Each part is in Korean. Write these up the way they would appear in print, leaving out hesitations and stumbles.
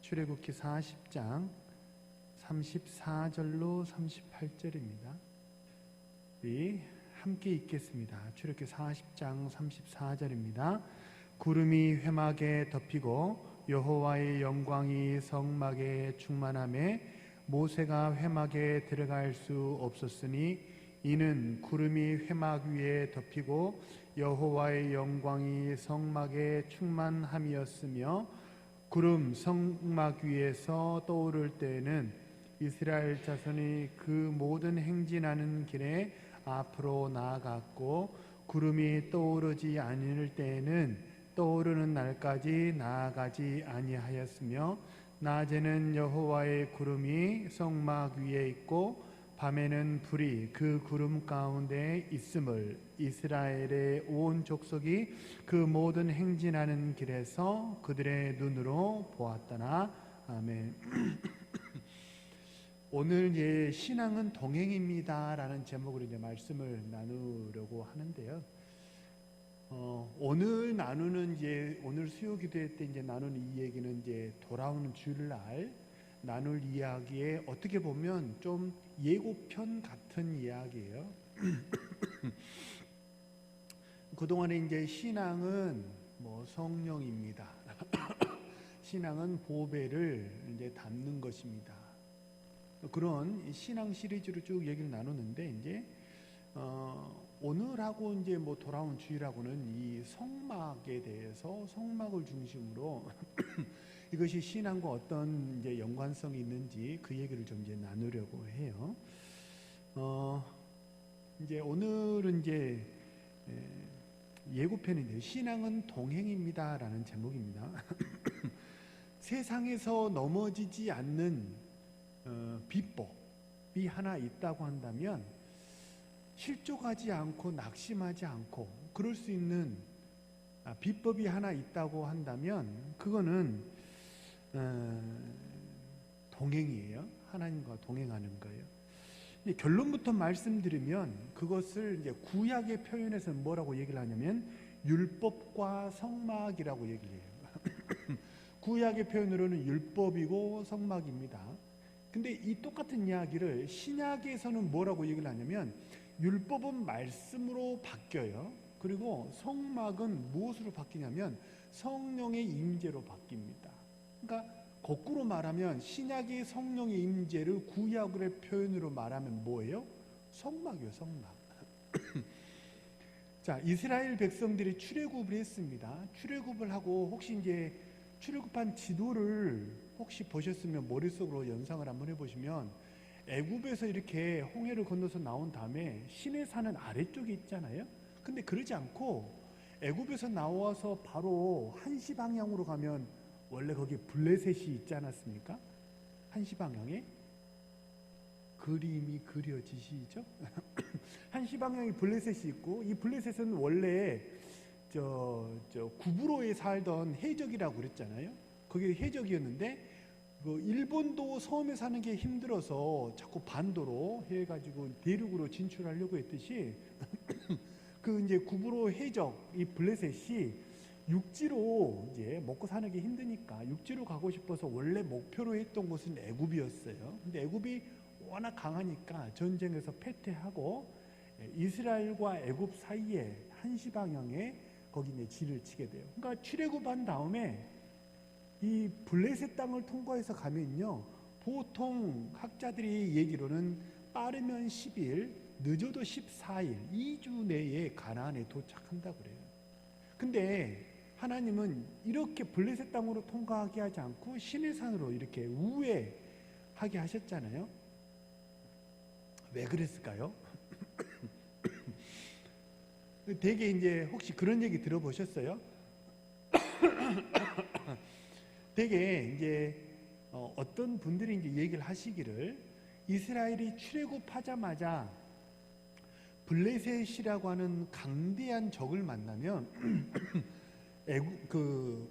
출애굽기 40장 34절로 38절입니다. 우리 함께 읽겠습니다. 출애굽기 40장 34절입니다. 구름이 회막에 덮이고 여호와의 영광이 성막에 충만하매 모세가 회막에 들어갈 수 없었으니 이는 구름이 회막 위에 덮이고 여호와의 영광이 성막에 충만함이었으며 구름 성막 위에서 떠오를 때에는 이스라엘 자손이 그 모든 행진하는 길에 앞으로 나아갔고 구름이 떠오르지 않을 때에는 떠오르는 날까지 나아가지 아니하였으며 낮에는 여호와의 구름이 성막 위에 있고 밤에는 불이 그 구름 가운데 있음을 이스라엘의 온 족속이 그 모든 행진하는 길에서 그들의 눈으로 보았더라. 아멘. 오늘 신앙은 동행입니다 라는 제목으로 말씀을 나누려고 하는데요. 오늘 나누는 오늘 수요 기도회 때 나누는 이 얘기는 돌아오는 주일날 나눌 이야기에 어떻게 보면 좀 예고편 같은 이야기예요. 그동안에 신앙은 성령입니다. 신앙은 보배를 담는 것입니다. 그런 신앙 시리즈로 쭉 얘기를 나누는데 오늘하고 돌아온 주일하고는 이 성막에 대해서 성막을 중심으로 이것이 신앙과 어떤 연관성이 있는지 그 얘기를 좀 나누려고 해요. 오늘은 예고편인데 신앙은 동행입니다라는 제목입니다. 세상에서 넘어지지 않는 비법이 하나 있다고 한다면 실족하지 않고 낙심하지 않고 그럴 수 있는 비법이 하나 있다고 한다면 그거는 동행이에요. 하나님과 동행하는 거예요. 결론부터 말씀드리면 그것을 구약의 표현에서 뭐라고 얘기를 하냐면 율법과 성막이라고 얘기를 해요. 구약의 표현으로는 율법이고 성막입니다. 근데 이 똑같은 이야기를 신약에서는 뭐라고 얘기를 하냐면 율법은 말씀으로 바뀌어요. 그리고 성막은 무엇으로 바뀌냐면 성령의 임재로 바뀝니다. 그러니까 거꾸로 말하면 신약의 성령의 임재를 구약의 표현으로 말하면 뭐예요? 성막이요, 성막. 자, 이스라엘 백성들이 출애굽을 했습니다. 출애굽을 하고 혹시 출애굽한 지도를 혹시 보셨으면 머릿속으로 연상을 한번 해보시면 애굽에서 이렇게 홍해를 건너서 나온 다음에 시내산은 아래쪽에 있잖아요. 근데 그러지 않고 애굽에서 나와서 바로 한시 방향으로 가면 원래 거기 블레셋이 있지 않았습니까? 한시 방향에 그림이 그려지시죠? 한시 방향에 블레셋이 있고 이 블레셋은 원래 구브로에 살던 해적이라고 그랬잖아요. 거기 해적이었는데 일본도 섬에 사는 게 힘들어서 자꾸 반도로 해가지고 대륙으로 진출하려고 했듯이 구브로 해적 이 블레셋이 육지로 먹고 사는 게 힘드니까 육지로 가고 싶어서 원래 목표로 했던 곳은 애굽이었어요. 근데 애굽이 워낙 강하니까 전쟁에서 패퇴하고 이스라엘과 애굽 사이에 한시 방향에 거기 진을 치게 돼요. 그러니까 출애굽한 다음에 이 블레셋 땅을 통과해서 가면요, 보통 학자들이 얘기로는 빠르면 10일, 늦어도 14일, 2주 내에 가나안에 도착한다고 그래요. 근데 하나님은 이렇게 블레셋 땅으로 통과하게 하지 않고 시내산으로 이렇게 우회하게 하셨잖아요. 왜 그랬을까요? 되게 혹시 그런 얘기 들어보셨어요? 되게 어떤 분들이 얘기를 하시기를 이스라엘이 출애굽하자마자 블레셋이라고 하는 강대한 적을 만나면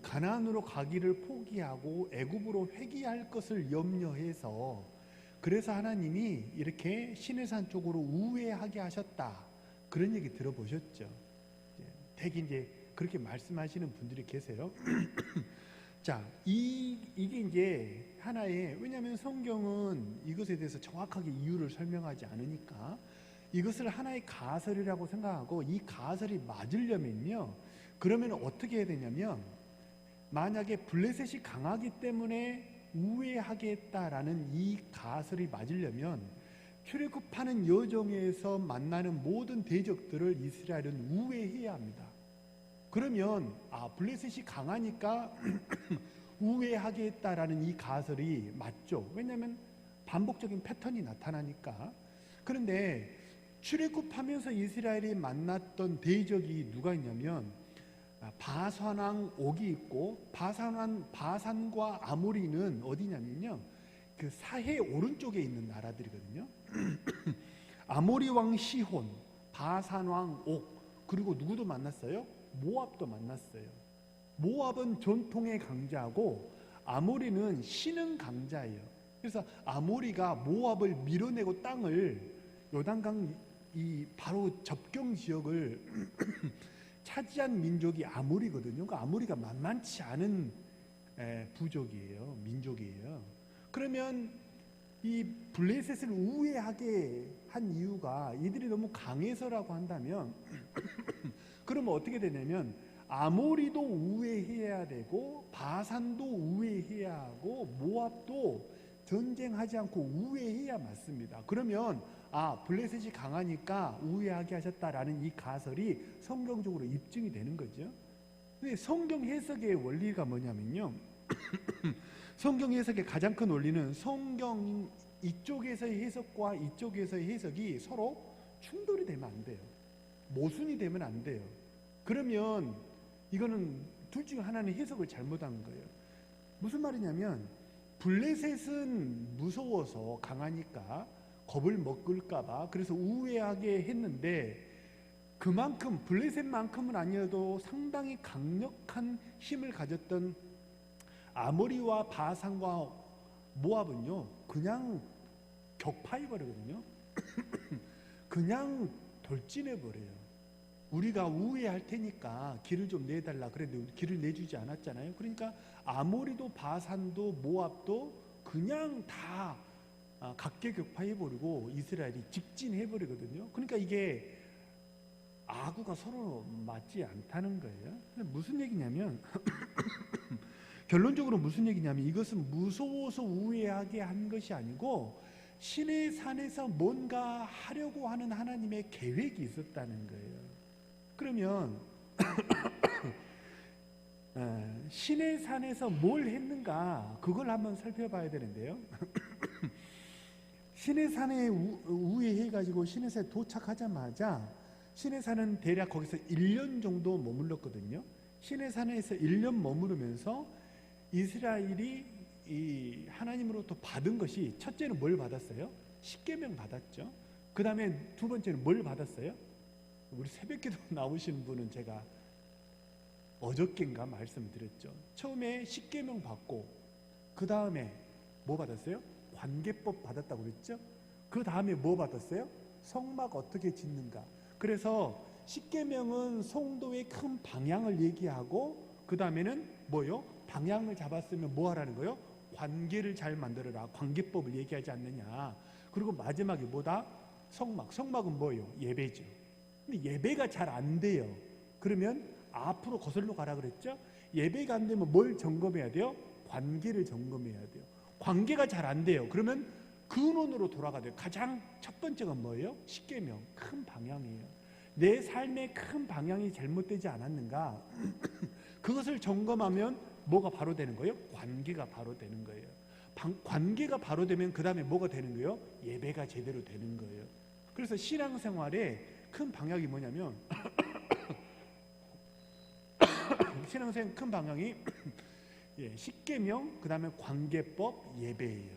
가나안으로 가기를 포기하고 애굽으로 회귀할 것을 염려해서 그래서 하나님이 이렇게 시내산 쪽으로 우회하게 하셨다. 그런 얘기 들어보셨죠? 되게 그렇게 말씀하시는 분들이 계세요. 자, 이게 이제 하나의, 왜냐하면 성경은 이것에 대해서 정확하게 이유를 설명하지 않으니까 이것을 하나의 가설이라고 생각하고, 이 가설이 맞으려면요, 그러면 어떻게 해야 되냐면, 만약에 블레셋이 강하기 때문에 우회하겠다라는 이 가설이 맞으려면 출애굽하는 여정에서 만나는 모든 대적들을 이스라엘은 우회해야 합니다. 그러면 블레셋이 강하니까 우회하겠다라는 이 가설이 맞죠. 왜냐하면 반복적인 패턴이 나타나니까. 그런데 출애굽하면서 이스라엘이 만났던 대적이 누가 있냐면 바산왕 옥이 있고, 바산과 아모리는 어디냐면요, 그 사해 오른쪽에 있는 나라들이거든요. 아모리 왕 시혼, 바산 왕 옥, 그리고 누구도 만났어요? 모압도 만났어요. 모압은 전통의 강자고 아모리는 신흥 강자예요. 그래서 아모리가 모압을 밀어내고 땅을, 요단강 이 바로 접경 지역을 차지한 민족이 아모리거든요. 그 아모리가 만만치 않은 부족이에요, 민족이에요. 그러면 이 블레셋을 우회하게 한 이유가 이들이 너무 강해서라고 한다면 그러면 어떻게 되냐면 아모리도 우회해야 되고, 바산도 우회해야 하고, 모압도 전쟁하지 않고 우회해야 맞습니다. 그러면 블레셋이 강하니까 우회하게 하셨다라는 이 가설이 성경적으로 입증이 되는 거죠. 근데 성경 해석의 원리가 뭐냐면요, 성경 해석의 가장 큰 원리는 성경 이쪽에서의 해석과 이쪽에서의 해석이 서로 충돌이 되면 안 돼요. 모순이 되면 안 돼요. 그러면 이거는 둘 중 하나는 해석을 잘못한 거예요. 무슨 말이냐면, 블레셋은 무서워서 강하니까 겁을 먹을까봐 그래서 우회하게 했는데, 그만큼 블레셋만큼은 아니어도 상당히 강력한 힘을 가졌던 아모리와 바산과 모압은요, 그냥 격파해버리거든요. 그냥 돌진해버려요. 우리가 우회할 테니까 길을 좀 내달라 그랬는데 길을 내주지 않았잖아요. 그러니까 아모리도 바산도 모압도 그냥 다 각계격파해버리고 이스라엘이 직진해버리거든요. 그러니까 이게 아구가 서로 맞지 않다는 거예요. 무슨 얘기냐면 결론적으로 무슨 얘기냐면, 이것은 무서워서 우회하게 한 것이 아니고 신의 산에서 뭔가 하려고 하는 하나님의 계획이 있었다는 거예요. 그러면 신의 산에서 뭘 했는가, 그걸 한번 살펴봐야 되는데요. 신의 산에 우회해가지고 신의 산에 도착하자마자, 신의 산은 대략 거기서 1년 정도 머물렀거든요. 신의 산에서 1년 머무르면서 이스라엘이 이 하나님으로부터 받은 것이, 첫째는 뭘 받았어요? 십계명 받았죠. 그 다음에 두 번째는 뭘 받았어요? 우리 새벽기도 나오신 분은 제가 어저께인가 말씀드렸죠. 처음에 십계명 받고 그 다음에 뭐 받았어요? 관계법 받았다고 그랬죠. 그 다음에 뭐 받았어요? 성막 어떻게 짓는가. 그래서 십계명은 성도의 큰 방향을 얘기하고, 그 다음에는 뭐요? 방향을 잡았으면 뭐 하라는 거요? 관계를 잘 만들어라. 관계법을 얘기하지 않느냐. 그리고 마지막에 뭐다? 성막. 성막은 뭐예요? 예배죠. 근데 예배가 잘 안 돼요. 그러면 앞으로 거슬러 가라 그랬죠? 예배가 안 되면 뭘 점검해야 돼요? 관계를 점검해야 돼요. 관계가 잘 안 돼요. 그러면 근원으로 돌아가야 돼요. 가장 첫 번째가 뭐예요? 십계명. 큰 방향이에요. 내 삶의 큰 방향이 잘못되지 않았는가? 그것을 점검하면 뭐가 바로 되는 거예요? 관계가 바로 되는 거예요. 관계가 바로 되면 그 다음에 뭐가 되는 거예요? 예배가 제대로 되는 거예요. 그래서 신앙생활의 큰 방향이 뭐냐면 신앙생활 큰 방향이 십계명, 그 다음에 관계법, 예배예요.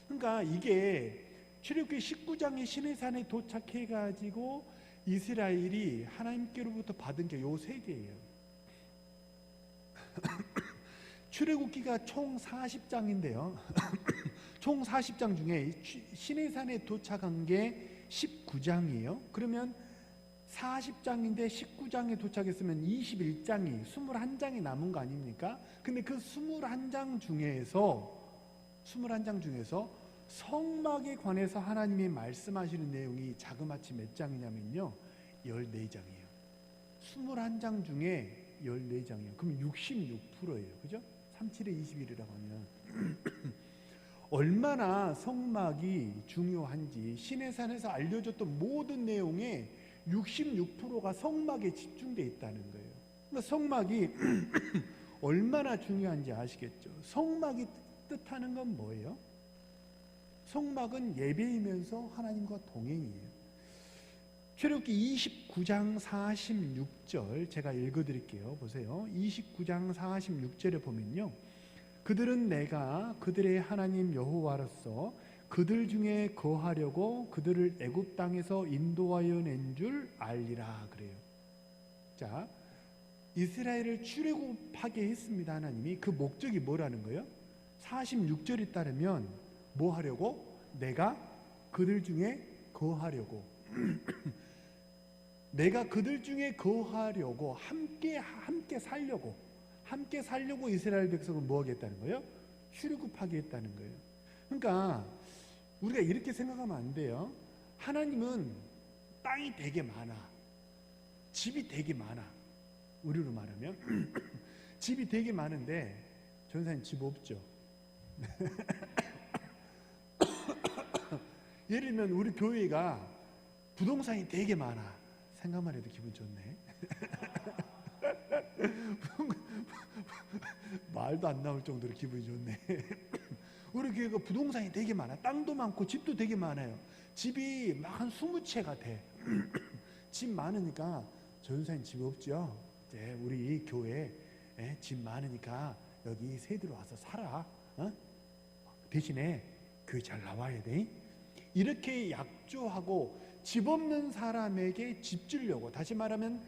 그러니까 이게 출애굽기 19장의 시내산에 도착해가지고 이스라엘이 하나님께로부터 받은 게 요 세 개예요. 출애굽기가 총 40장인데요. 총 40장 중에 시내산에 도착한 게 19장이에요. 그러면 40장인데 19장에 도착했으면 21장이 21장이 남은 거 아닙니까? 근데 그 21장 중에서 성막에 관해서 하나님이 말씀하시는 내용이 자그마치 몇 장이냐면요, 14장이에요. 21장 중에 14장이에요. 그럼 66%예요. 그죠? 37에 21이라고 하면 얼마나 성막이 중요한지 시내산에서 알려줬던 모든 내용의 66%가 성막에 집중되어 있다는 거예요. 그러니까 성막이 얼마나 중요한지 아시겠죠? 성막이 뜻하는 건 뭐예요? 성막은 예배이면서 하나님과 동행이에요. 출애굽기 29장 46절 제가 읽어드릴게요. 보세요. 29장 46절에 보면요, 그들은 내가 그들의 하나님 여호와로서 그들 중에 거하려고 그들을 애굽 땅에서 인도하여 낸 줄 알리라 그래요. 자, 이스라엘을 출애굽하게 했습니다. 하나님이. 그 목적이 뭐라는 거예요? 46절에 따르면 뭐 하려고? 내가 그들 중에 거하려고 내가 그들 중에 거하려고 함께 살려고 이스라엘 백성을 뭐 하겠다는 거예요? 출애굽하게 했다는 거예요. 그러니까 우리가 이렇게 생각하면 안 돼요. 하나님은 땅이 되게 많아, 집이 되게 많아. 우리로 말하면 집이 되게 많은데 전사님 집 없죠? 예를 들면 우리 교회가 부동산이 되게 많아. 생각만 해도 기분 좋네. 말도 안 나올 정도로 기분이 좋네. 우리 교회가 부동산이 되게 많아. 땅도 많고 집도 되게 많아요. 집이 막 한 20채가 돼. 집 많으니까 전사님 집 없죠? 이제 우리 교회 집 많으니까 여기 새들 와서 살아. 어? 대신에 교회 잘 나와야 돼. 이렇게 약조하고 집 없는 사람에게 집 주려고, 다시 말하면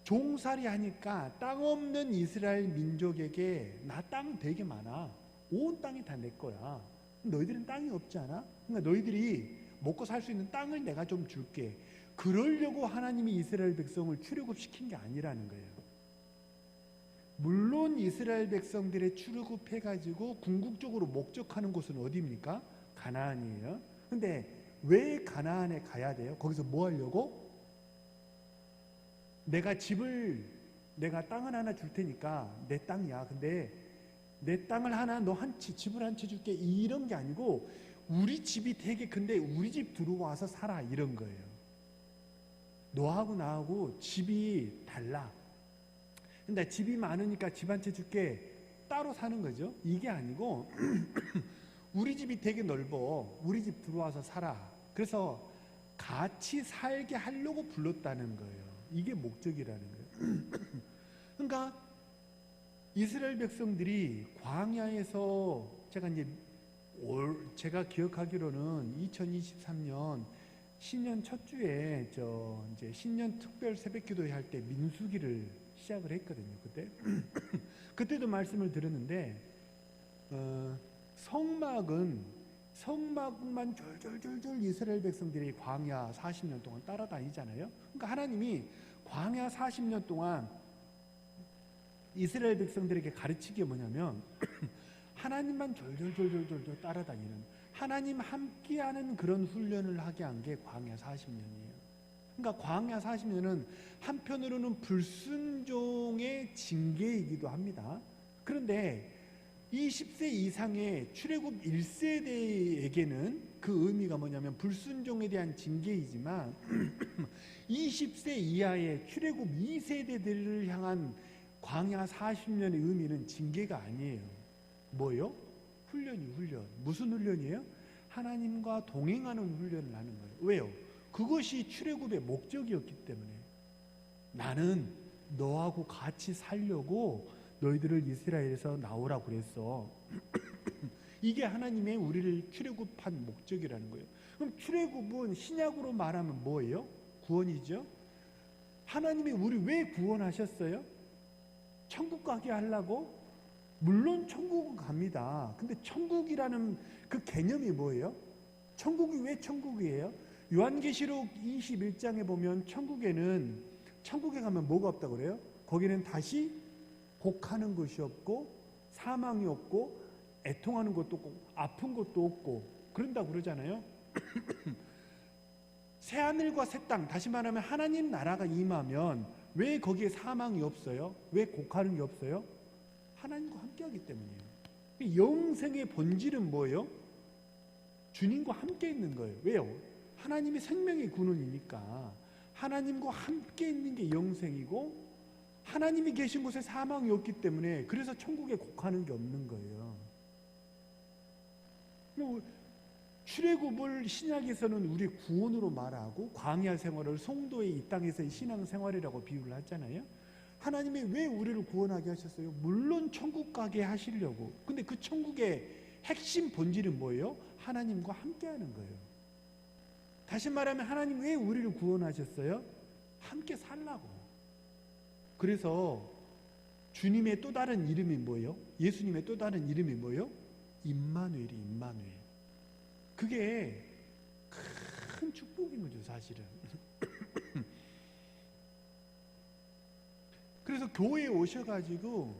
종살이 하니까 땅 없는 이스라엘 민족에게 나 땅 되게 많아. 온 땅이 다 내 거야. 너희들은 땅이 없잖아. 그러니까 너희들이 먹고 살 수 있는 땅을 내가 좀 줄게. 그러려고 하나님이 이스라엘 백성을 출애굽시킨 게 아니라는 거예요. 물론 이스라엘 백성들의 출애굽해가지고 궁극적으로 목적하는 곳은 어디입니까? 가나안이에요. 근데 왜 가나안에 가야 돼요? 거기서 뭐 하려고? 내가 땅을 하나 줄 테니까 내 땅이야. 근데 내 땅을 하나, 너 한 채, 집을 한 채 줄게. 이런 게 아니고 우리 집이 되게 큰데 우리 집 들어와서 살아. 이런 거예요. 너하고 나하고 집이 달라. 근데 집이 많으니까 집 한 채 줄게. 따로 사는 거죠. 이게 아니고 우리 집이 되게 넓어. 우리 집 들어와서 살아. 그래서 같이 살게 하려고 불렀다는 거예요. 이게 목적이라는 거예요. 그러니까 이스라엘 백성들이 광야에서 제가 기억하기로는 2023년 신년 첫 주에 이제 신년 특별 새벽기도 할 때 민수기를 시작을 했거든요. 그때도 말씀을 드렸는데 성막만 졸졸졸졸 이스라엘 백성들이 광야 40년 동안 따라다니잖아요. 그러니까 하나님이 광야 40년 동안 이스라엘 백성들에게 가르친 게 뭐냐면 하나님만 졸졸졸졸졸 따라다니는, 하나님 함께하는 그런 훈련을 하게 한 게 광야 40년이에요. 그러니까 광야 40년은 한편으로는 불순종의 징계이기도 합니다. 그런데 20세 이상의 출애굽 1세대에게는 그 의미가 뭐냐면 불순종에 대한 징계이지만 20세 이하의 출애굽 2세대들을 향한 광야 40년의 의미는 징계가 아니에요. 뭐요? 훈련. 무슨 훈련이에요? 하나님과 동행하는 훈련을 하는 거예요. 왜요? 그것이 출애굽의 목적이었기 때문에. 나는 너하고 같이 살려고 너희들을 이스라엘에서 나오라고 그랬어. 이게 하나님의 우리를 출애굽한 목적이라는 거예요. 그럼 출애굽은 신약으로 말하면 뭐예요? 구원이죠. 하나님이 우리 왜 구원하셨어요? 천국 가게 하려고? 물론 천국은 갑니다. 근데 천국이라는 그 개념이 뭐예요? 천국이 왜 천국이에요? 요한계시록 21장에 보면 천국에 가면 뭐가 없다고 그래요? 거기는 다시 곡하는 것이 없고 사망이 없고 애통하는 것도 없고 아픈 것도 없고 그런다고 그러잖아요. 새하늘과 새 땅, 다시 말하면 하나님 나라가 임하면 왜 거기에 사망이 없어요? 왜 곡하는 게 없어요? 하나님과 함께하기 때문이에요. 영생의 본질은 뭐예요? 주님과 함께 있는 거예요. 왜요? 하나님이 생명의 근원이니까 하나님과 함께 있는 게 영생이고 하나님이 계신 곳에 사망이 없기 때문에 그래서 천국에 곡하는 게 없는 거예요. 출애굽을 신약에서는 우리 구원으로 말하고 광야 생활을 성도의 이 땅에서의 신앙 생활이라고 비유를 하잖아요. 하나님이 왜 우리를 구원하게 하셨어요? 물론 천국 가게 하시려고. 근데 그 천국의 핵심 본질은 뭐예요? 하나님과 함께하는 거예요. 다시 말하면 하나님 왜 우리를 구원하셨어요? 함께 살라고. 그래서 주님의 또 다른 이름이 뭐예요? 예수님의 또 다른 이름이 뭐예요? 임마누엘이 임마누엘. 그게 큰 축복인 거죠, 사실은. 그래서 교회에 오셔가지고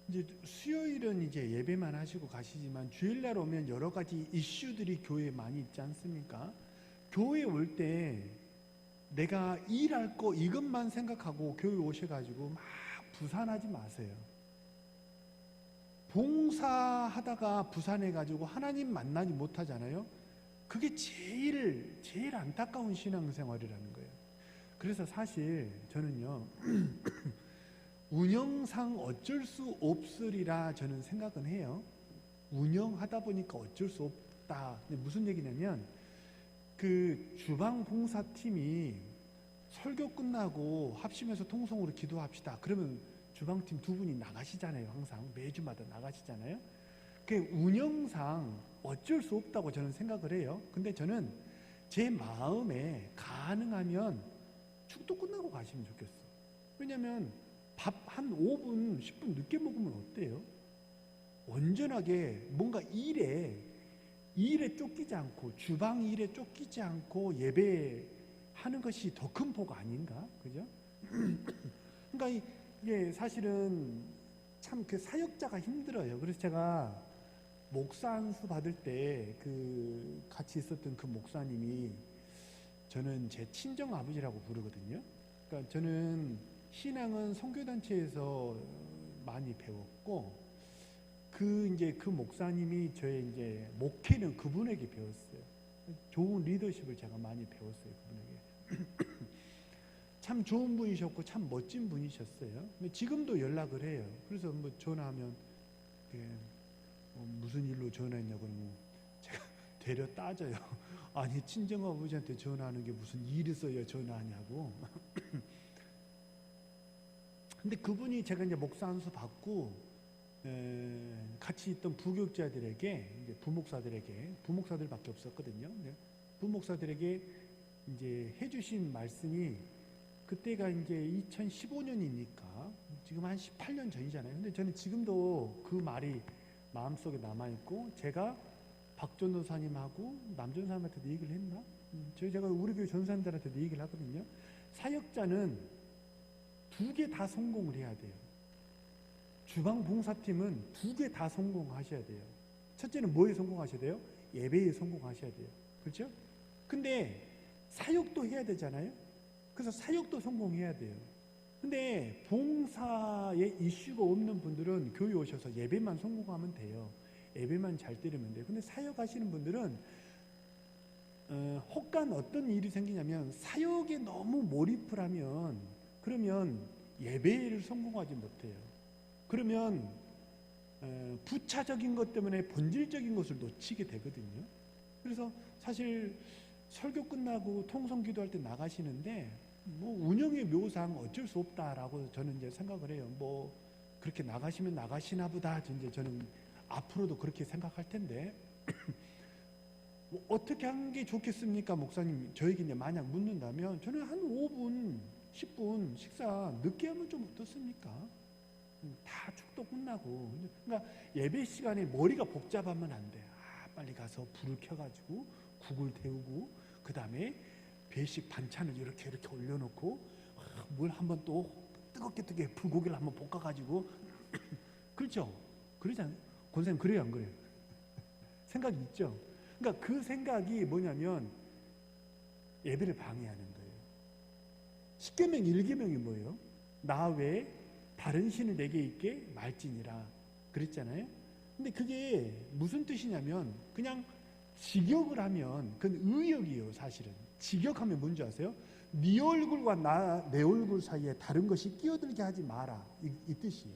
이제 수요일은 이제 예배만 하시고 가시지만 주일날 오면 여러 가지 이슈들이 교회에 많이 있지 않습니까? 교회에 올 때 내가 일할 거 이것만 생각하고 교회 오셔가지고 막 부산하지 마세요. 봉사하다가 부산해가지고 하나님 만나지 못하잖아요. 그게 제일 안타까운 신앙생활이라는 거예요. 그래서 사실 저는요 운영상 어쩔 수 없으리라 저는 생각은 해요. 운영하다 보니까 어쩔 수 없다. 근데 무슨 얘기냐면 그 주방 봉사팀이 설교 끝나고 합심해서 통성으로 기도합시다. 그러면 주방팀 두 분이 나가시잖아요. 항상 매주마다 나가시잖아요. 그 운영상 어쩔 수 없다고 저는 생각을 해요. 근데 저는 제 마음에 가능하면 축도 끝나고 가시면 좋겠어. 왜냐면 밥 한 5분, 10분 늦게 먹으면 어때요? 온전하게 뭔가 일에 쫓기지 않고 주방 일에 쫓기지 않고 예배하는 것이 더 큰 복 아닌가? 그죠? 그러니까 이게 사실은 참 그 사역자가 힘들어요. 그래서 제가 목사 안수 받을 때 그 같이 있었던 그 목사님이 저는 제 친정 아버지라고 부르거든요. 그러니까 저는 신앙은 선교단체에서 많이 배웠고 그 목사님이 저의 이제 목회는 그분에게 배웠어요. 좋은 리더십을 제가 많이 배웠어요, 그분에게. 참 좋은 분이셨고 참 멋진 분이셨어요. 지금도 연락을 해요. 그래서 뭐 전화하면 무슨 일로 전화했냐고 그러면 제가 되려 따져요. 아니 친정 아버지한테 전화하는 게 무슨 일이 있어야 전화하냐고. 근데 그분이 제가 이제 목사 안수 받고 같이 있던 부교육자들에게 이제 부목사들밖에 없었거든요. 부목사들에게 이제 해주신 말씀이 그때가 이제 2015년이니까 지금 한 18년 전이잖아요. 근데 저는 지금도 그 말이 마음속에 남아있고 제가 박 전도사님하고 남 전도사님한테도 얘기를 했나? 제가 우리 교회 전도사님들한테도 얘기를 하거든요. 사역자는 두 개 다 성공을 해야 돼요. 주방 봉사팀은 두 개 다 성공하셔야 돼요. 첫째는 뭐에 성공하셔야 돼요? 예배에 성공하셔야 돼요. 그렇죠? 근데 사역도 해야 되잖아요. 그래서 사역도 성공해야 돼요. 근데 봉사에 이슈가 없는 분들은 교회 오셔서 예배만 성공하면 돼요. 예배만 잘 들으면 돼요. 근데 사역하시는 분들은 혹간 어떤 일이 생기냐면 사역에 너무 몰입을 하면 그러면 예배를 성공하지 못해요. 그러면 부차적인 것 때문에 본질적인 것을 놓치게 되거든요. 그래서 사실 설교 끝나고 통성 기도할 때 나가시는데 뭐 운영의 묘상 어쩔 수 없다라고 저는 이제 생각을 해요. 뭐 그렇게 나가시면 나가시나 보다. 이제 저는 앞으로도 그렇게 생각할 텐데 뭐 어떻게 하는 게 좋겠습니까, 목사님? 저에게 이제 만약 묻는다면 저는 한 5분, 10분 식사 늦게 하면 좀 어떻습니까? 다 축도 끝나고. 그러니까 예배 시간에 머리가 복잡하면 안 돼. 빨리 가서 불을 켜가지고 국을 데우고 그 그 다음에 배식 반찬을 이렇게 올려놓고 뭘 한번 또 뜨겁게 불고기를 한번 볶아가지고 그렇죠? 그러지 않아요? 권사님 그래요 안 그래요? 생각이 있죠? 그러니까 그 생각이 뭐냐면 예배를 방해하는 거예요. 십계명 1계명이 뭐예요? 나 외에 다른 신을 내게 있게 말지니라 그랬잖아요. 근데 그게 무슨 뜻이냐면 그냥 직역을 하면 그건 의역이에요. 사실은 직역하면 뭔지 아세요? 네 얼굴과 내 얼굴 사이에 다른 것이 끼어들게 하지 마라 이 뜻이에요.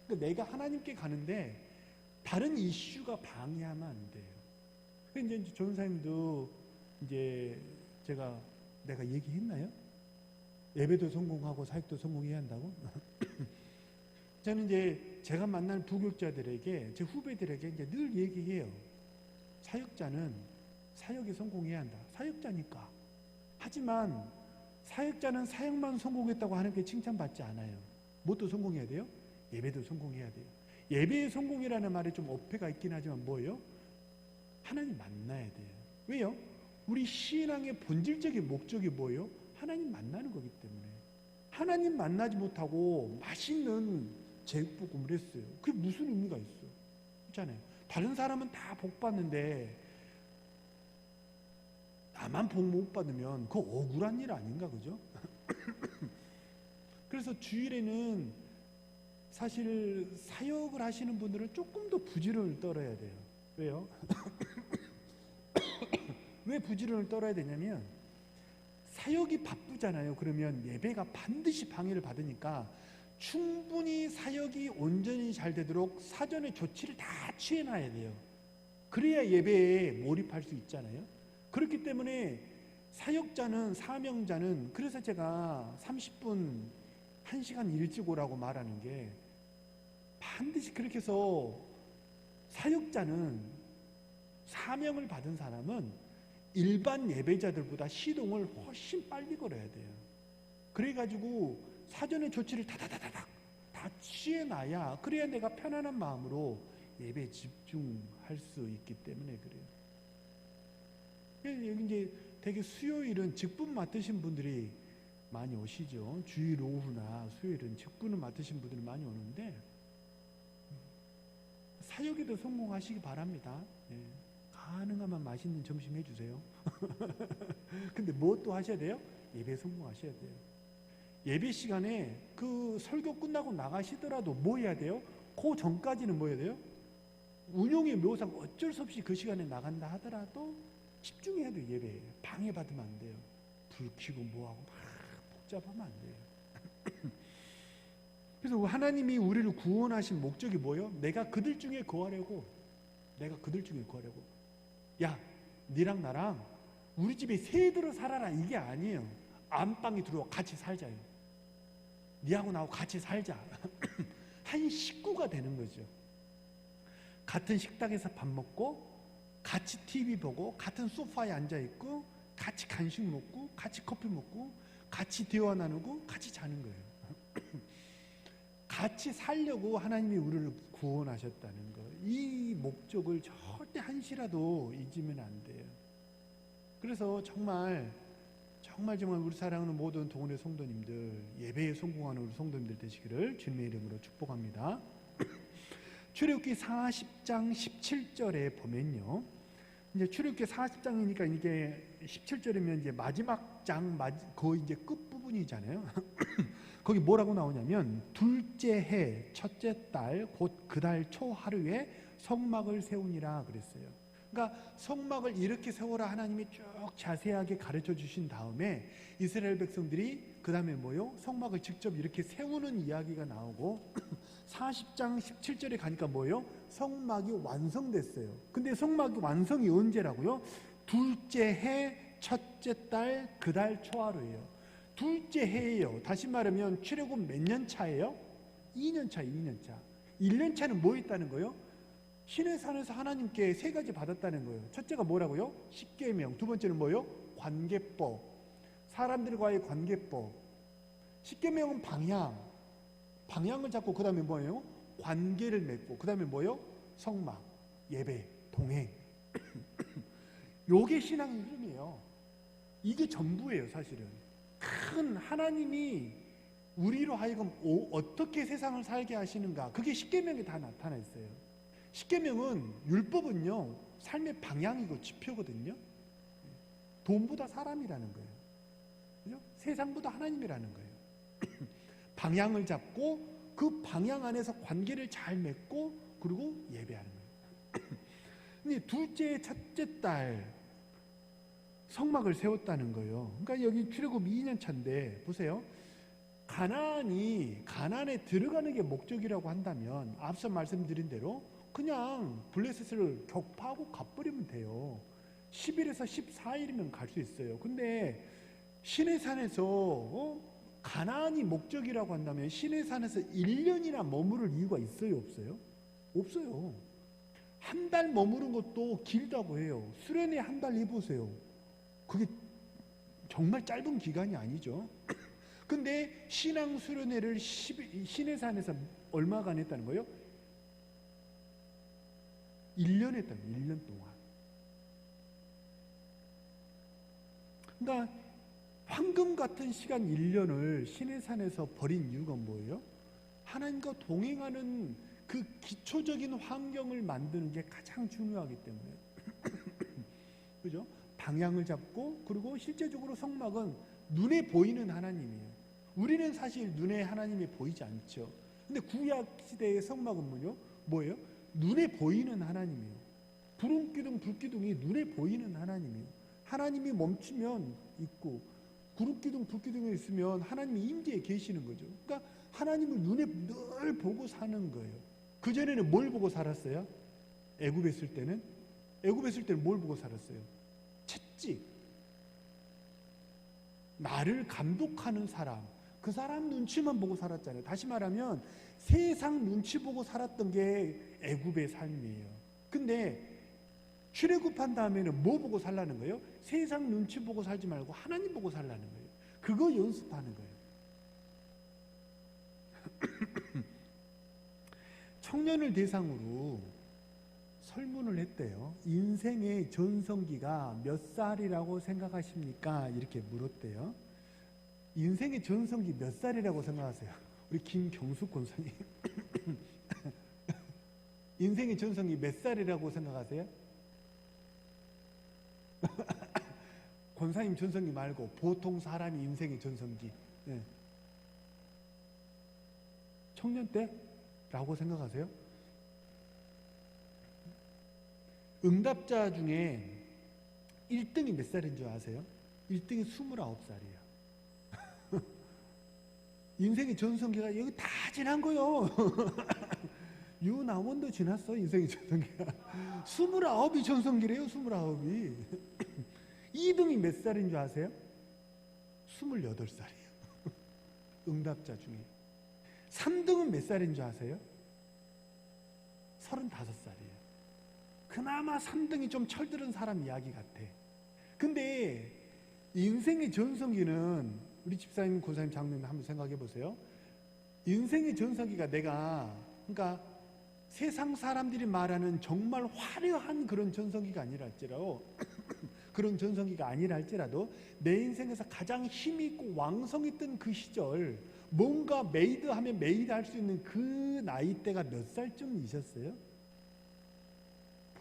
그러니까 내가 하나님께 가는데 다른 이슈가 방해하면 안 돼요. 그래서 이제 전사님도 이제 내가 얘기했나요? 예배도 성공하고 사역도 성공해야 한다고? 저는 이제 제가 만난 부교육자들에게 제 후배들에게 이제 늘 얘기해요. 사역자는 사역에 성공해야 한다. 사역자니까. 하지만 사역자는 사역만 성공했다고 하는 게 칭찬받지 않아요. 무엇도 성공해야 돼요? 예배도 성공해야 돼요. 예배의 성공이라는 말에 좀 어폐가 있긴 하지만 뭐예요? 하나님 만나야 돼요. 왜요? 우리 신앙의 본질적인 목적이 뭐예요? 하나님 만나는 거기 때문에. 하나님 만나지 못하고 맛있는 제육볶음을 했어요. 그게 무슨 의미가 있어? 있잖아요. 다른 사람은 다 복 받는데 나만 복 못 받으면 그거 억울한 일 아닌가, 그죠? 그래서 주일에는 사실 사역을 하시는 분들은 조금 더 부지런을 떨어야 돼요. 왜요? 왜 부지런을 떨어야 되냐면 사역이 바쁘잖아요. 그러면 예배가 반드시 방해를 받으니까 충분히 사역이 온전히 잘 되도록 사전에 조치를 다 취해놔야 돼요. 그래야 예배에 몰입할 수 있잖아요. 그렇기 때문에 사역자는, 사명자는, 그래서 제가 30분 1시간 일찍 오라고 말하는 게 반드시 그렇게 해서 사역자는, 사명을 받은 사람은 일반 예배자들보다 시동을 훨씬 빨리 걸어야 돼요. 그래가지고 사전에 조치를 다다다닥 다 취해놔야, 그래야 내가 편안한 마음으로 예배에 집중할 수 있기 때문에 그래요. 여기 이제 되게 수요일은 직분 맡으신 분들이 많이 오시죠. 주일 오후나 수요일은 직분을 맡으신 분들이 많이 오는데 사역에도 성공하시기 바랍니다. 네. 가능하면 맛있는 점심 해주세요. 근데 뭐 또 하셔야 돼요? 예배 성공하셔야 돼요. 예배 시간에 그 설교 끝나고 나가시더라도 뭐 해야 돼요? 그 전까지는 뭐 해야 돼요? 운용의 묘상 어쩔 수 없이 그 시간에 나간다 하더라도 집중해야 돼요. 예배에 방해받으면 안 돼요. 불 켜고 뭐하고 막 복잡하면 안 돼요. 그래서 하나님이 우리를 구원하신 목적이 뭐예요? 내가 그들 중에 거하려고. 야, 니랑 나랑 우리 집에 새 들어 살아라, 이게 아니에요. 안방에 들어와 같이 살자요. 니하고 나하고 같이 살자. 한 식구가 되는 거죠. 같은 식당에서 밥 먹고 같이 TV 보고 같은 소파에 앉아있고 같이 간식 먹고 같이 커피 먹고 같이 대화 나누고 같이 자는 거예요. 같이 살려고 하나님이 우리를 구원하셨다는 거, 이 목적을 절대 한시라도 잊으면 안 돼요. 그래서 정말 우리 사랑하는 모든 동원의 성도님들, 예배에 성공하는 우리 성도님들 되시기를 주님의 이름으로 축복합니다. 출애굽기 40장 17절에 보면요, 이제 출애굽기 40장이니까 이게 17절이면 이제 마지막 장, 거의 이제 끝 부분이잖아요. 거기 뭐라고 나오냐면 둘째 해 첫째 달 곧 그 달 초 하루에 성막을 세우니라 그랬어요. 그러니까 성막을 이렇게 세워라 하나님이 쭉 자세하게 가르쳐 주신 다음에 이스라엘 백성들이 그 다음에 뭐요? 성막을 직접 이렇게 세우는 이야기가 나오고 40장 17절에 가니까 뭐요? 성막이 완성됐어요. 근데 성막이 완성이 언제라고요? 둘째 해 첫째 달 그 달 초하루예요. 둘째 해예요. 다시 말하면 출애굽 몇 년 차예요? 2년 차, 2년 차. 1년 차는 뭐 했다는 거예요? 신의 산에서 하나님께 세 가지 받았다는 거예요. 첫째가 뭐라고요? 십계명. 두 번째는 뭐예요? 관계법. 사람들과의 관계법. 십계명은 방향을 잡고 그 다음에 뭐예요? 관계를 맺고 그 다음에 뭐예요? 성막, 예배, 동행. 요게 신앙의 흐름이에요. 이게 전부예요, 사실은. 큰 하나님이 우리로 하여금 어떻게 세상을 살게 하시는가, 그게 십계명에 다 나타나 있어요. 십계명은, 율법은요, 삶의 방향이고 지표거든요. 돈보다 사람이라는 거예요. 그죠? 세상보다 하나님이라는 거예요. 방향을 잡고 그 방향 안에서 관계를 잘 맺고 그리고 예배하는 거예요. 근데 둘째, 첫째 딸 성막을 세웠다는 거예요. 그러니까 여기 출애굽 2년 차인데 보세요. 가나안에 들어가는 게 목적이라고 한다면 앞서 말씀드린 대로 그냥 블레셋을 격파하고 가버리면 돼요. 10일에서 14일이면 갈 수 있어요. 근데 시내산에서 가나안이 목적이라고 한다면 시내산에서 1년이나 머무를 이유가 있어요, 없어요? 없어요. 한 달 머무른 것도 길다고 해요. 수련회 한 달 해보세요. 그게 정말 짧은 기간이 아니죠. 근데 신앙 수련회를 시내산에서 얼마간 했다는 거예요? 1년 했다는 거예요. 1년 동안. 그러니까 황금 같은 시간 1년을 시내산에서 버린 이유가 뭐예요? 하나님과 동행하는 그 기초적인 환경을 만드는 게 가장 중요하기 때문에. 그죠? 방향을 잡고, 그리고 실제적으로 성막은 눈에 보이는 하나님이에요. 우리는 사실 눈에 하나님이 보이지 않죠. 근데 구약 시대의 성막은 뭐예요? 눈에 보이는 하나님이에요. 구름기둥, 불기둥이 눈에 보이는 하나님이에요. 하나님이 멈추면 있고, 구름기둥, 불기둥이 있으면 하나님이 임재에 계시는 거죠. 그러니까 하나님을 눈에 늘 보고 사는 거예요. 그전에는 뭘 보고 살았어요? 애굽에 있을 때는 뭘 보고 살았어요? 채찍. 나를 감독하는 사람, 그 사람 눈치만 보고 살았잖아요. 다시 말하면 세상 눈치 보고 살았던 게 애굽의 삶이에요. 근데 출애굽한 다음에는 뭐 보고 살라는 거예요? 세상 눈치 보고 살지 말고 하나님 보고 살라는 거예요. 그거 연습하는 거예요. 청년을 대상으로 설문을 했대요. 인생의 전성기가 몇 살이라고 생각하십니까? 이렇게 물었대요. 인생의 전성기 몇 살이라고 생각하세요? 우리 김경숙 권사님. 인생의 전성기 몇 살이라고 생각하세요? 권사님 전성기 말고 보통 사람이 인생의 전성기. 네. 청년 때라고 생각하세요? 응답자 중에 1등이 몇 살인 줄 아세요? 1등이 29살이에요. 인생의 전성기가 여기 다 지난 거요. 유나원도 지났어, 인생의 전성기가. 29이 전성기래요, 29이. 2등이 몇 살인 줄 아세요? 28살이에요. 응답자 중에. 3등은 몇 살인 줄 아세요? 35살이에요. 그나마 3등이 좀 철들은 사람 이야기 같아. 근데 인생의 전성기는, 우리 집사님, 고사님, 장로님 한번 생각해 보세요. 인생의 전성기가 그러니까 세상 사람들이 말하는 정말 화려한 그런 전성기가 아니라 할지라도 그런 전성기가 아니라 할지라도 내 인생에서 가장 힘있고 왕성했던 그 시절, 뭔가 메이드하면 메이드 할 수 있는 그 나이대가 몇 살쯤이셨어요?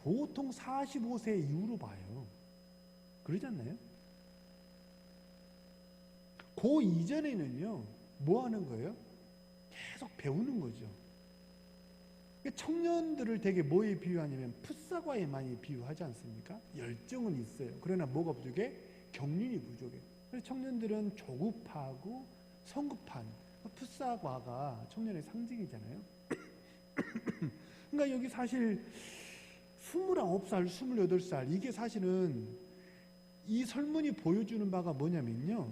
보통 45세 이후로 봐요. 그러지 않나요? 그 이전에는요, 뭐 하는 거예요? 계속 배우는 거죠. 청년들을 되게 뭐에 비유하냐면 풋사과에 많이 비유하지 않습니까? 열정은 있어요. 그러나 뭐가 부족해? 경륜이 부족해. 그래서 청년들은 조급하고 성급한 풋사과가 청년의 상징이잖아요. 그러니까 여기 사실 29살, 28살, 이게 사실은 이 설문이 보여주는 바가 뭐냐면요,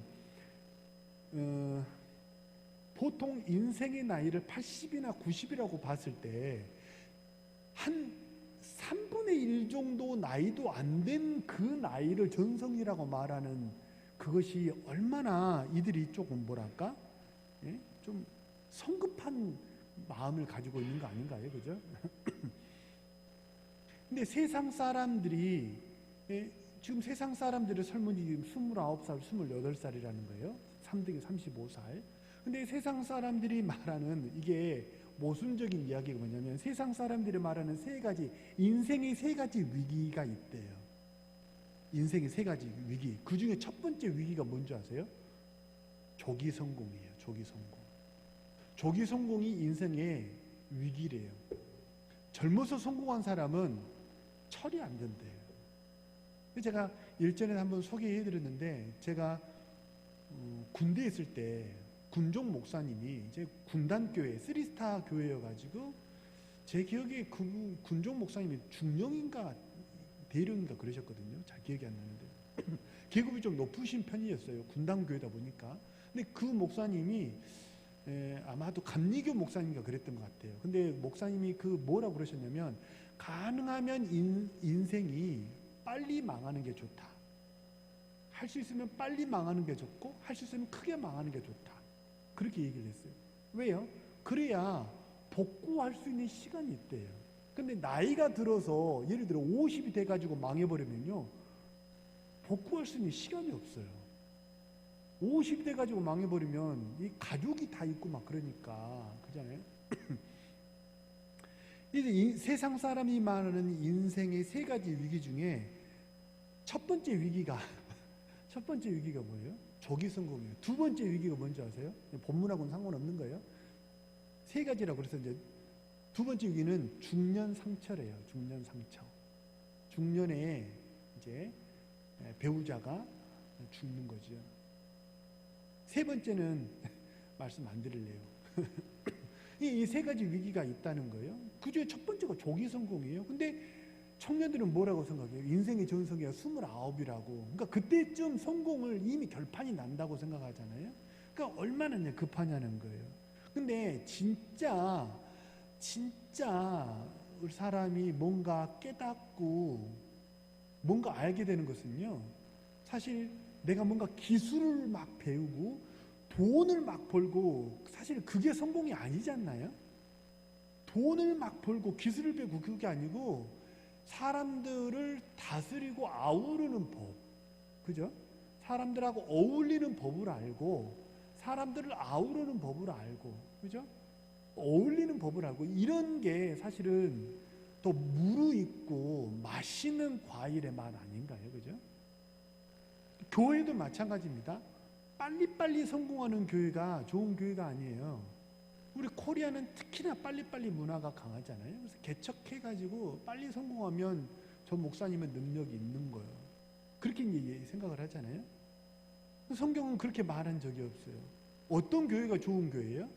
보통 인생의 나이를 80이나 90이라고 봤을 때 한 3분의 1 정도 나이도 안 된 그 나이를 전성기라고 말하는 그것이 얼마나 이들이 조금 뭐랄까? 예? 좀 성급한 마음을 가지고 있는 거 아닌가요? 그죠? 근데 세상 사람들이 지금 세상 사람들의 삶은 지금 29살, 28살이라는 거예요. 3등이 35살. 근데 세상 사람들이 말하는 이게 모순적인 이야기가 뭐냐면 세상 사람들이 말하는 세 가지, 인생의 세 가지 위기가 있대요. 인생의 세 가지 위기. 그 중에 첫 번째 위기가 뭔지 아세요? 조기 성공이에요. 조기 성공. 조기 성공이 인생의 위기래요. 젊어서 성공한 사람은 철이 안 된대요. 제가 일전에 한번 소개해 드렸는데, 제가 군대에 있을 때 군종 목사님이 이제 군단교회, 3스타 교회여가지고 제 기억에 그 군종 목사님이 중령인가 대령인가 그러셨거든요. 잘 기억이 안 나는데 계급이 좀 높으신 편이었어요. 군단교회다 보니까. 근데 그 목사님이 아마도 감리교 목사님인가 그랬던 것 같아요. 근데 목사님이 그 뭐라고 그러셨냐면, 가능하면 인생이 빨리 망하는 게 좋다. 할 수 있으면 빨리 망하는 게 좋고, 할 수 있으면 크게 망하는 게 좋다. 그렇게 얘기를 했어요. 왜요? 그래야 복구할 수 있는 시간이 있대요. 근데 나이가 들어서 예를 들어 50이 돼가지고 망해버리면요, 복구할 수 있는 시간이 없어요. 50이 돼가지고 망해버리면 이 가족이 다 있고 막 그러니까, 그잖아요. 이제 세상 사람이 말하는 인생의 세 가지 위기 중에 첫 번째 위기가 뭐예요? 조기 성공이에요. 두 번째 위기가 뭔지 아세요? 본문하고는 상관없는 거예요. 세 가지라고 그래서 이제 두 번째 위기는 중년 상처래요. 중년 상처. 중년에 이제 배우자가 죽는 거죠. 세 번째는 말씀 안 드릴래요. 이 세 가지 위기가 있다는 거예요. 그 중에 첫 번째가 조기 성공이에요. 근데 청년들은 뭐라고 생각해요? 인생의 전성기가 29이라고. 그러니까 그때쯤 성공을 이미 결판이 난다고 생각하잖아요. 그러니까 얼마나 급하냐는 거예요. 근데 진짜 우리 사람이 뭔가 깨닫고 뭔가 알게 되는 것은요, 사실 내가 뭔가 기술을 막 배우고 돈을 막 벌고, 사실 그게 성공이 아니지 않나요? 돈을 막 벌고 기술을 배우고 그게 아니고 사람들을 다스리고 아우르는 법, 그죠? 사람들하고 어울리는 법을 알고, 사람들을 아우르는 법을 알고, 그죠? 어울리는 법을 알고, 이런 게 사실은 더 무르익고 맛있는 과일의 맛 아닌가요? 그죠? 교회도 마찬가지입니다. 빨리빨리 성공하는 교회가 좋은 교회가 아니에요. 우리 코리아는 특히나 빨리빨리 문화가 강하잖아요. 그래서 개척해가지고 빨리 성공하면 저 목사님은 능력이 있는 거예요. 그렇게 생각을 하잖아요. 성경은 그렇게 말한 적이 없어요. 어떤 교회가 좋은 교회예요?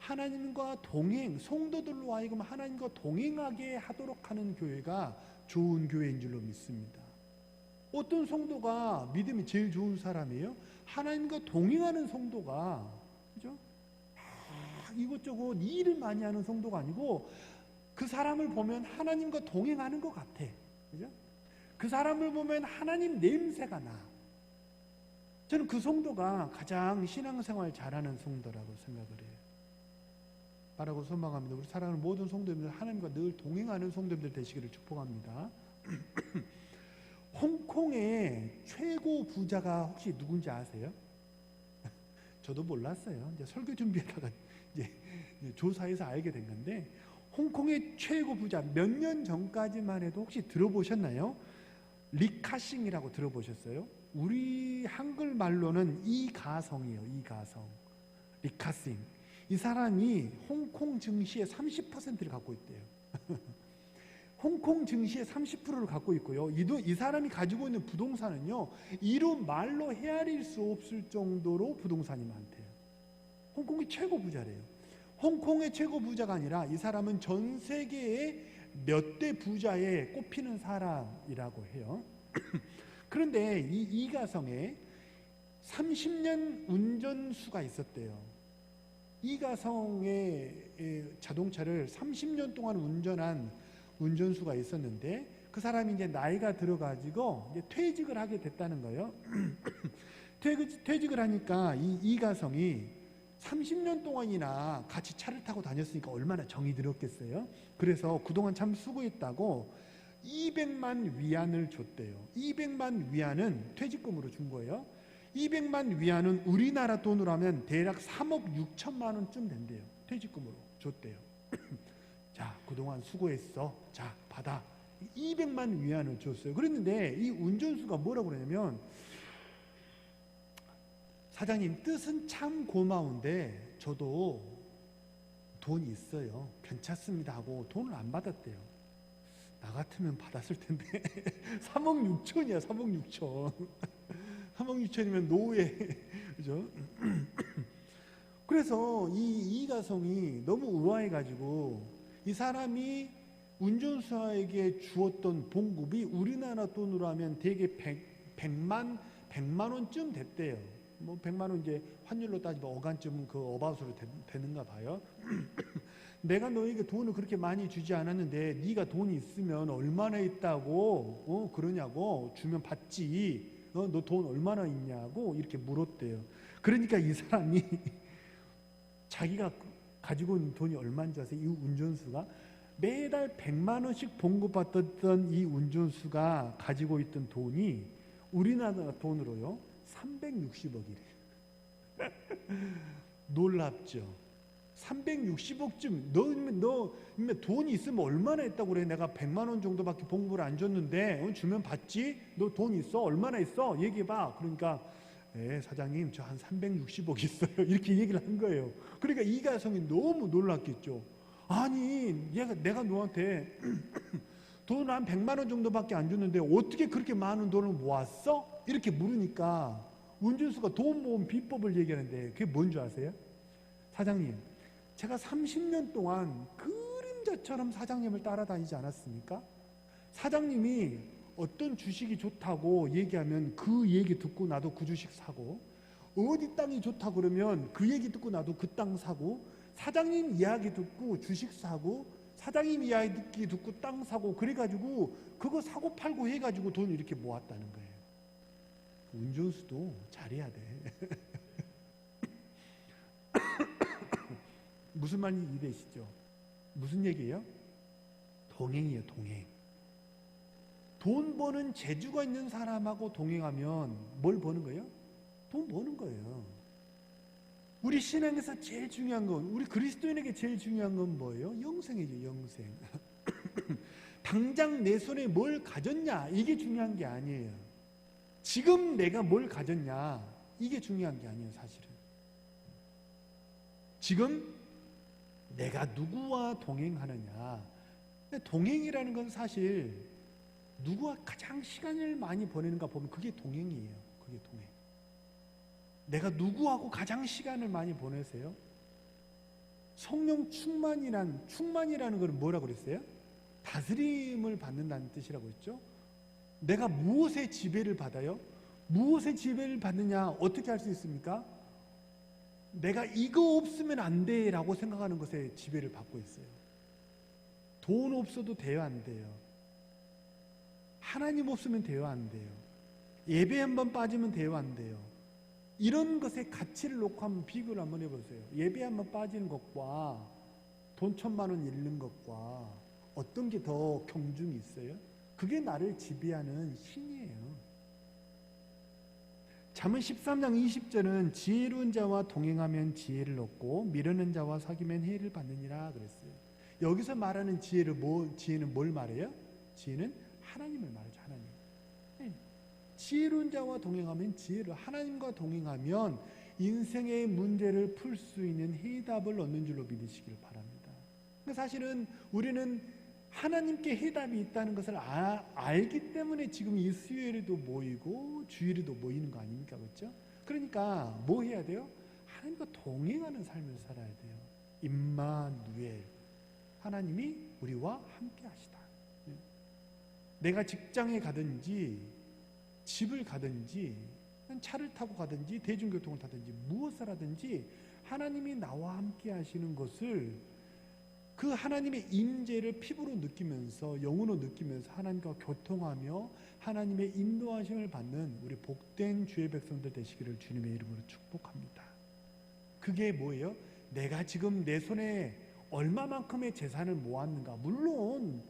하나님과 동행, 성도들로 하여금 하나님과 동행하게 하도록 하는 교회가 좋은 교회인 줄로 믿습니다. 어떤 성도가 믿음이 제일 좋은 사람이에요? 하나님과 동행하는 성도가, 그죠? 이것저것 일을 많이 하는 성도가 아니고, 그 사람을 보면 하나님과 동행하는 것 같아. 그죠? 그 사람을 보면 하나님 냄새가 나. 저는 그 성도가 가장 신앙생활 잘하는 성도라고 생각을 해요. 바라고 소망합니다. 우리 사랑하는 모든 성도님들, 하나님과 늘 동행하는 성도님들 되시기를 축복합니다. 홍콩의 최고 부자가 혹시 누군지 아세요? 저도 몰랐어요. 이제 설교 준비하다가 이제 조사해서 알게 된 건데, 홍콩의 최고 부자, 몇 년 전까지만 해도 혹시 들어보셨나요? 리카싱이라고 들어보셨어요? 우리 한글말로는 이가성이에요. 이가성. 리카싱. 이 사람이 홍콩 증시의 30%를 갖고 있대요. 홍콩 증시의 30%를 갖고 있고요. 이 사람이 가지고 있는 부동산은요, 이루 말로 헤아릴 수 없을 정도로 부동산이 많대요. 홍콩이 최고 부자래요. 홍콩의 최고 부자가 아니라 이 사람은 전 세계의 몇 대 부자에 꼽히는 사람이라고 해요. 그런데 이 이가성에 30년 운전수가 있었대요. 이가성의 자동차를 30년 동안 운전한 운전수가 있었는데, 그 사람이 이제 나이가 들어가지고 이제 퇴직을 하게 됐다는 거예요. 퇴직을 하니까 이 이가성이 30년 동안이나 같이 차를 타고 다녔으니까 얼마나 정이 들었겠어요. 그래서 그동안 참 수고했다고 200만 위안을 줬대요. 200만 위안은 퇴직금으로 준 거예요. 200만 위안은 우리나라 돈으로 하면 대략 3억 6천만 원쯤 된대요. 퇴직금으로 줬대요. 자, 그동안 수고했어. 자, 받아. 200만 위안을 줬어요. 그랬는데 이 운전수가 뭐라고 그러냐면, 사장님 뜻은 참 고마운데 저도 돈이 있어요. 괜찮습니다 하고 돈을 안 받았대요. 나 같으면 받았을 텐데 3억 6천이야. 3억 6천 3억 6천이면 노예 그죠? 그래서 이 가성이 너무 의아해가지고 이 사람이 운전수에게 주었던 봉급이 우리나라 돈으로 하면 대개 100만 원쯤 됐대요. 뭐 100만 원 이제 환율로 따지면 어간쯤은 그 어바웃으로 되는가 봐요. 내가 너에게 돈을 그렇게 많이 주지 않았는데 네가 돈이 있으면 얼마나 있다고 그러냐고, 주면 받지. 너 돈 얼마나 있냐고 이렇게 물었대요. 그러니까 이 사람이 자기가 가지고 있는 돈이 얼마인지 아세요? 이 운전수가 매달 100만 원씩 봉급받았던 이 운전수가 가지고 있던 돈이 우리나라 돈으로요 360억이래요. 놀랍죠? 360억쯤 너 돈이 있으면 얼마나 있다고 그래? 내가 100만 원 정도밖에 봉급을 안 줬는데 주면 받지? 너 돈 있어? 얼마나 있어? 얘기해봐. 그러니까 사장님 저 한 360억 있어요. 이렇게 얘기를 한 거예요. 그러니까 이 가성이 너무 놀랐겠죠. 아니 내가 너한테 돈 한 100만 원 정도밖에 안 줬는데 어떻게 그렇게 많은 돈을 모았어? 이렇게 물으니까 운전수가 돈 모은 비법을 얘기하는데 그게 뭔지 아세요? 사장님, 제가 30년 동안 그림자처럼 사장님을 따라다니지 않았습니까? 사장님이 어떤 주식이 좋다고 얘기하면 그 얘기 듣고 나도 그 주식 사고, 어디 땅이 좋다고 그러면 그 얘기 듣고 나도 그 땅 사고, 사장님 이야기 듣고 주식 사고, 사장님 이야기 듣고 땅 사고, 그래가지고 그거 사고 팔고 해가지고 돈 이렇게 모았다는 거예요. 운전수도 잘해야 돼. 무슨 말인지 이해되시죠? 무슨 얘기예요? 동행이에요, 동행. 돈 버는 재주가 있는 사람하고 동행하면 뭘 버는 거예요? 돈 버는 거예요. 우리 신앙에서 제일 중요한 건, 우리 그리스도인에게 제일 중요한 건 뭐예요? 영생이죠, 영생. 당장 내 손에 뭘 가졌냐, 이게 중요한 게 아니에요. 지금 내가 뭘 가졌냐, 이게 중요한 게 아니에요, 사실은. 지금 내가 누구와 동행하느냐. 동행이라는 건 사실 누구와 가장 시간을 많이 보내는가 보면 그게 동행이에요. 그게 동행. 내가 누구하고 가장 시간을 많이 보내세요? 성령 충만이라는 걸 뭐라고 그랬어요? 다스림을 받는다는 뜻이라고 했죠. 내가 무엇의 지배를 받아요? 무엇의 지배를 받느냐? 어떻게 할 수 있습니까? 내가 이거 없으면 안 돼 라고 생각하는 것에 지배를 받고 있어요. 돈 없어도 대화 안 돼요. 하나님 없으면 대화 안 돼요. 예배 한번 빠지면 대화 안 돼요. 이런 것에 가치를 놓고 한번 비교를 한번 해보세요. 예배 한번 빠지는 것과 돈 1,000만 원 잃는 것과 어떤 게 더 경중이 있어요? 그게 나를 지배하는 신이에요. 잠언 13장 20절은 지혜로운 자와 동행하면 지혜를 얻고 미르는 자와 사귀면 해를 받느니라 그랬어요. 여기서 말하는 지혜는 뭘 말해요? 지혜는 하나님을 말하죠. 하나님. 지혜로운 자와 동행하면 지혜를, 하나님과 동행하면 인생의 문제를 풀 수 있는 해답을 얻는 줄로 믿으시길 바랍니다. 사실은 우리는 하나님께 해답이 있다는 것을 알기 때문에 지금 이 수요일에도 모이고 주일에도 모이는 거 아닙니까? 그렇죠? 그러니까 뭐 해야 돼요? 하나님과 동행하는 삶을 살아야 돼요. 임마누엘, 하나님이 우리와 함께 하시다. 내가 직장에 가든지 집을 가든지 차를 타고 가든지 대중교통을 타든지 무엇을 하든지 하나님이 나와 함께 하시는 것을, 그 하나님의 임재를 피부로 느끼면서 영으로 느끼면서 하나님과 교통하며 하나님의 인도하심을 받는 우리 복된 주의 백성들 되시기를 주님의 이름으로 축복합니다. 그게 뭐예요? 내가 지금 내 손에 얼마만큼의 재산을 모았는가. 물론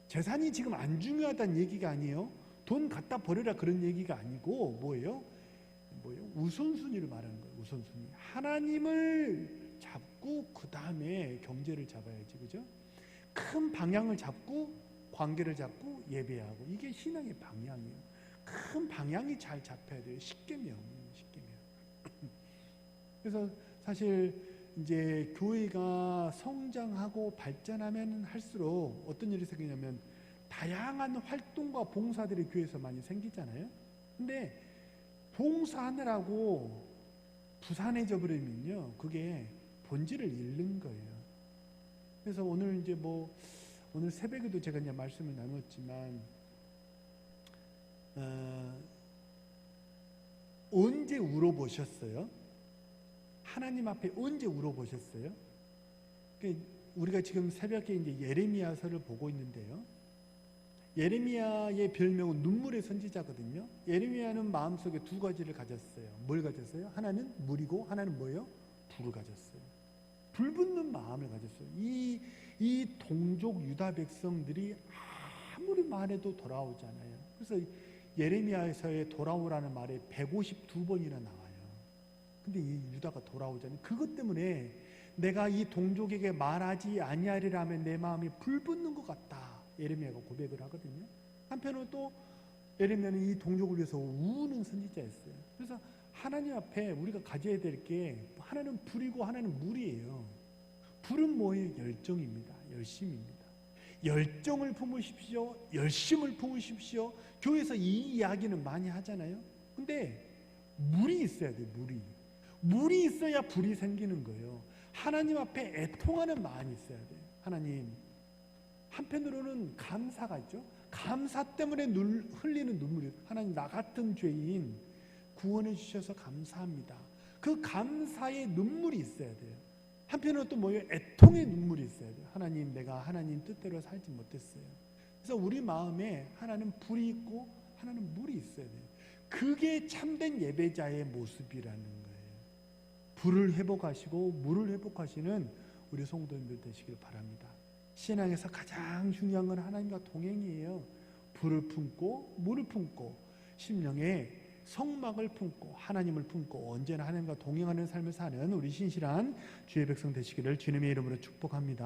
재산이 지금 안 중요하다는 얘기가 아니에요. 돈 갖다 버려라 그런 얘기가 아니고 뭐예요? 우선순위를 말하는 거예요. 우선순위. 하나님을 잡고 그 다음에 경제를 잡아야지, 그죠? 큰 방향을 잡고 관계를 잡고 예배하고, 이게 신앙의 방향이에요. 큰 방향이 잘 잡혀야 돼요. 십계명. 그래서 사실 이제 교회가 성장하고 발전하면 할수록 어떤 일이 생기냐면 다양한 활동과 봉사들이 교회에서 많이 생기잖아요. 근데 봉사하느라고 부산해져 버리면요, 그게 본질을 잃는 거예요. 그래서 오늘 이제 오늘 새벽에도 제가 이제 말씀을 나눴지만, 언제 울어보셨어요? 하나님 앞에 언제 울어보셨어요? 우리가 지금 새벽에 이제 예레미야서를 보고 있는데요. 예레미야의 별명은 눈물의 선지자거든요. 예레미야는 마음속에 두 가지를 가졌어요. 뭘 가졌어요? 하나는 물이고 하나는 뭐예요? 불을 가졌어요. 불붙는 마음을 가졌어요. 이 동족 유다 백성들이 아무리 말해도 돌아오지 않아요. 그래서 예레미야에서의 돌아오라는 말이 152번이나 나와요. 근데 이 유다가 돌아오잖아요. 그것 때문에 내가 이 동족에게 말하지 아니하리라면 내 마음이 불붙는 것 같다, 예레미야가 고백을 하거든요. 한편으로 또 예레미야는 이 동족을 위해서 우는 선지자였어요. 그래서 하나님 앞에 우리가 가져야 될 게, 하나는 불이고 하나는 물이에요. 불은 뭐예요? 열정입니다. 열심입니다. 열정을 품으십시오. 열심을 품으십시오. 교회에서 이 이야기는 많이 하잖아요. 근데 물이 있어야 돼요. 물이 있어야 불이 생기는 거예요. 하나님 앞에 애통하는 마음이 있어야 돼요. 하나님, 한편으로는 감사가 있죠. 감사 때문에 흘리는 눈물이, 하나님, 나 같은 죄인 구원해 주셔서 감사합니다. 그 감사의 눈물이 있어야 돼요. 한편으로 또 뭐예요? 애통의 눈물이 있어야 돼요. 하나님, 내가 하나님 뜻대로 살지 못했어요. 그래서 우리 마음에 하나는 불이 있고 하나는 물이 있어야 돼요. 그게 참된 예배자의 모습이라는 거예요. 불을 회복하시고 물을 회복하시는 우리 성도님들 되시길 바랍니다. 신앙에서 가장 중요한 건 하나님과 동행이에요. 불을 품고 물을 품고 심령에 성막을 품고 하나님을 품고 언제나 하나님과 동행하는 삶을 사는 우리 신실한 주의 백성 되시기를 주님의 이름으로 축복합니다.